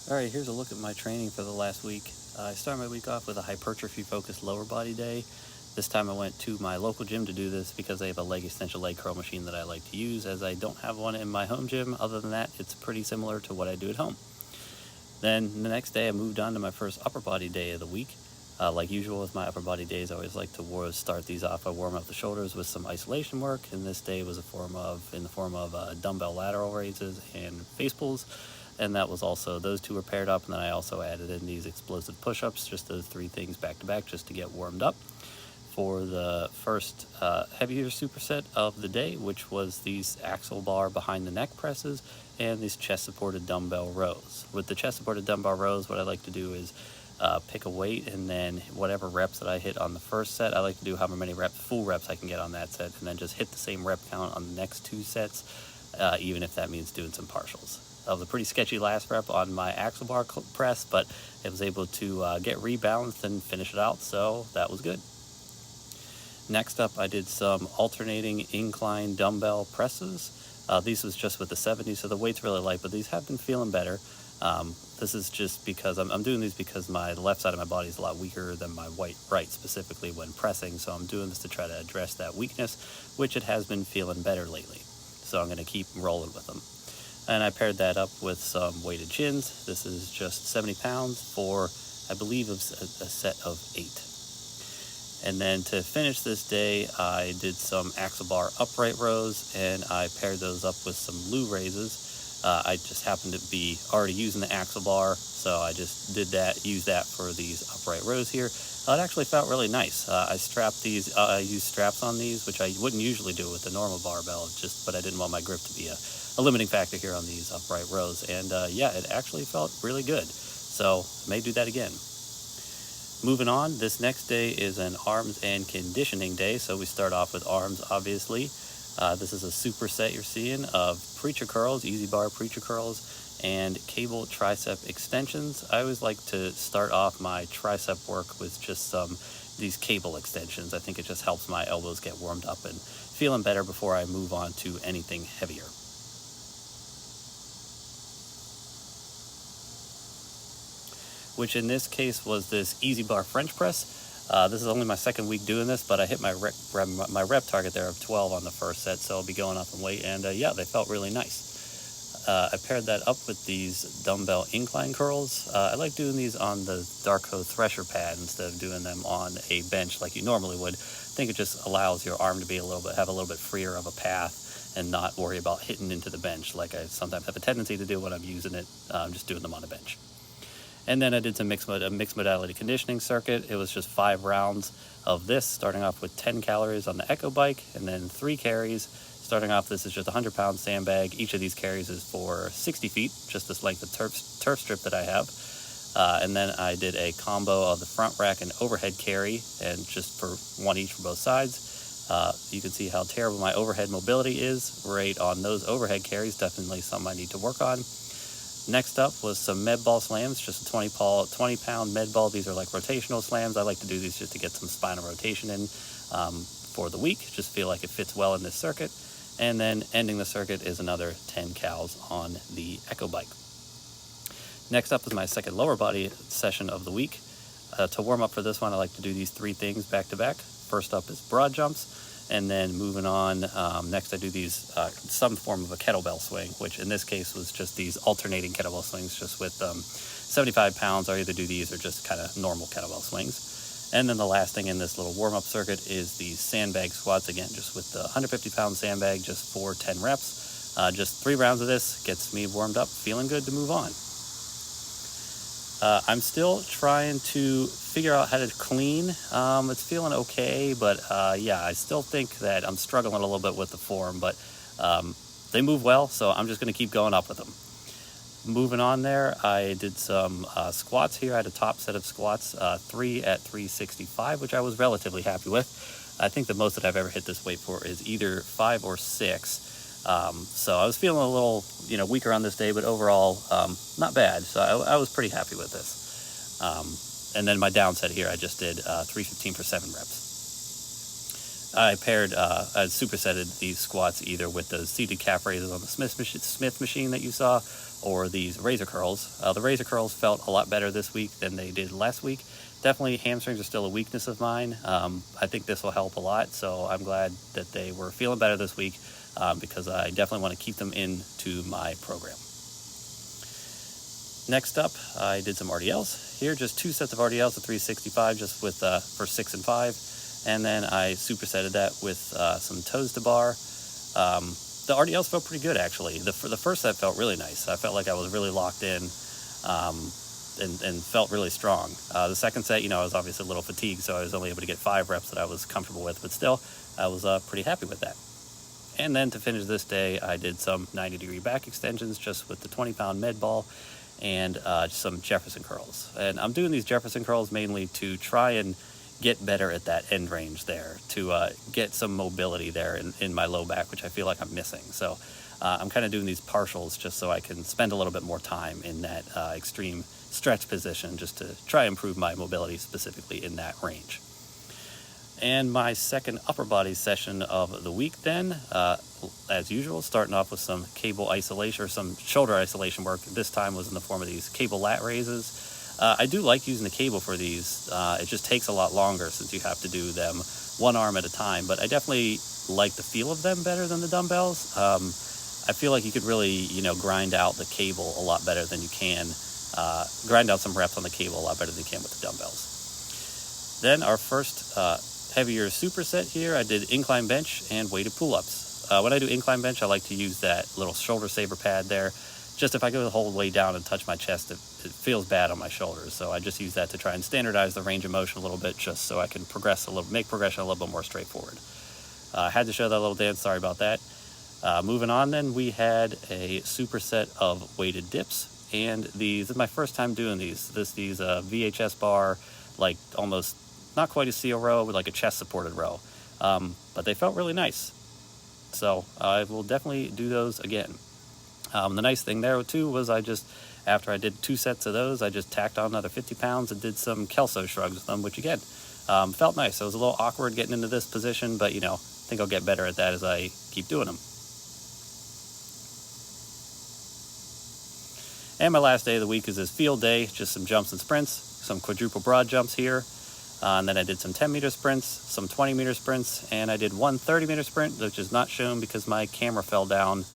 Alright, here's a look at my training for the last week. I started my week off with a hypertrophy-focused lower body day. This time I went to my local gym to do this because they have a leg extension leg curl machine that I like to use, as I don't have one in my home gym. Other than that, it's pretty similar to what I do at home. Then the next day I moved on to my first upper body day of the week. Like usual with my upper body days, I always like to start these off by warming up the shoulders with some isolation work, and this day was in the form of dumbbell lateral raises and face pulls. And that was also, those two were paired up, and then I also added in these explosive push-ups, just those three things back to back just to get warmed up for the first heavier superset of the day, which was these axle bar behind the neck presses and these chest supported dumbbell rows. With the chest supported dumbbell rows, what I like to do is pick a weight, and then whatever reps that I hit on the first set, I like to do however many full reps I can get on that set, and then just hit the same rep count on the next two sets, even if that means doing some partials. That was a pretty sketchy last rep on my axle bar press, but I was able to get rebalanced and finish it out, so that was good. Next up, I did some alternating incline dumbbell presses. These was just with the 70, so the weight's really light, but these have been feeling better. This is just because I'm doing these because my left side of my body is a lot weaker than my right, specifically when pressing, so I'm doing this to try to address that weakness, which it has been feeling better lately. So I'm going to keep rolling with them. And I paired that up with some weighted chins. This is just 70 pounds for, I believe, a set of 8. And then to finish this day, I did some axle bar upright rows, and I paired those up with some Lou raises. I just happened to be already using the axle bar, so I just used that for these upright rows here. It actually felt really nice. I used straps on these, which I wouldn't usually do with the normal barbell, but I didn't want my grip to be a limiting factor here on these upright rows. And yeah, it actually felt really good. So I may do that again. Moving on, this next day is an arms and conditioning day. So we start off with arms, obviously. This is a superset you're seeing of preacher curls, easy bar preacher curls, and cable tricep extensions. I always like to start off my tricep work with just these cable extensions. I think it just helps my elbows get warmed up and feeling better before I move on to anything heavier. Which in this case was this easy bar French press. This is only my second week doing this, but I hit my rep target there of 12 on the first set, so I'll be going up in weight, and yeah, they felt really nice. I paired that up with these dumbbell incline curls. I like doing these on the Darko Thresher pad instead of doing them on a bench like you normally would. I think it just allows your arm to be have a little bit freer of a path and not worry about hitting into the bench like I sometimes have a tendency to do when I'm using it, just doing them on a bench. And then I did some mixed modality conditioning circuit. It was just 5 rounds of this, starting off with 10 calories on the Echo bike, and then 3 carries. Starting off, this is just a 100-pound sandbag. Each of these carries is for 60 feet, just this length of turf strip that I have. And then I did a combo of the front rack and overhead carry, and just for one each for both sides. You can see how terrible my overhead mobility is right on those overhead carries. Definitely something I need to work on. Next up was some med ball slams, just a 20-pound med ball. These are like rotational slams. I like to do these just to get some spinal rotation in for the week. Just feel like it fits well in this circuit. And then ending the circuit is another 10 cals on the Echo bike. Next up is my second lower body session of the week. To warm up for this one, I like to do these 3 things back to back. First up is broad jumps. And then moving on, next I do these, some form of a kettlebell swing, which in this case was just these alternating kettlebell swings, just with 75 pounds. I either do these or just kind of normal kettlebell swings. And then the last thing in this little warm-up circuit is the sandbag squats, again, just with the 150-pound sandbag, just for 10 reps. Just 3 rounds of this gets me warmed up, feeling good to move on. I'm still trying to figure out how to clean. It's feeling okay, but yeah, I still think that I'm struggling a little bit with the form, but they move well, so I'm just going to keep going up with them. Moving on there, I did some squats here. I had a top set of squats, 3 at 365, which I was relatively happy with. I think the most that I've ever hit this weight for is either 5 or 6. So I was feeling a little, weaker on this day, but overall, not bad. So I was pretty happy with this. And then my down set here, I just did 315 for 7 reps. I supersetted these squats either with the seated calf raises on the Smith machine that you saw, or these razor curls. The razor curls felt a lot better this week than they did last week. Definitely hamstrings are still a weakness of mine. I think this will help a lot, so I'm glad that they were feeling better this week because I definitely want to keep them into my program. Next up, I did some RDLs here, just 2 sets of RDLs at 365, just with for 6 and 5, and then I supersetted that with some toes to bar. The RDLs felt pretty good, actually. The first set felt really nice. I felt like I was really locked in and felt really strong. The second set, I was obviously a little fatigued, so I was only able to get 5 reps that I was comfortable with, but still, I was pretty happy with that. And then to finish this day, I did some 90-degree back extensions just with the 20-pound med ball and some Jefferson curls. And I'm doing these Jefferson curls mainly to try and get better at that end range there, to get some mobility there in my low back, which I feel like I'm missing. So I'm kind of doing these partials just so I can spend a little bit more time in that extreme stretch position just to try and improve my mobility specifically in that range. And my second upper body session of the week then, as usual, starting off with some cable isolation or some shoulder isolation work. This time was in the form of these cable lat raises. I do like using the cable for these. It just takes a lot longer since you have to do them one arm at a time, but I definitely like the feel of them better than the dumbbells. I feel like you could really, grind out the cable a lot better than you can, grind out some reps on the cable a lot better than you can with the dumbbells. Then our first heavier superset here, I did incline bench and weighted pull-ups. When I do incline bench, I like to use that little shoulder saver pad there. Just if I go the whole way down and touch my chest, it feels bad on my shoulders. So I just use that to try and standardize the range of motion a little bit, just so I can make progression a little bit more straightforward. I had to show that little dance, sorry about that. Moving on then, we had a superset of weighted dips, and this is my first time doing these. These VHS bar, like almost not quite a seal row, but like a chest supported row. But they felt really nice. So I will definitely do those again. The nice thing there too was after I did 2 sets of those, I just tacked on another 50 pounds and did some Kelso shrugs with them, which again, felt nice. It was a little awkward getting into this position, but I think I'll get better at that as I keep doing them. And my last day of the week is this field day, just some jumps and sprints, some quadruple broad jumps here. And then I did some 10-meter sprints, some 20-meter sprints, and I did one 30-meter sprint, which is not shown because my camera fell down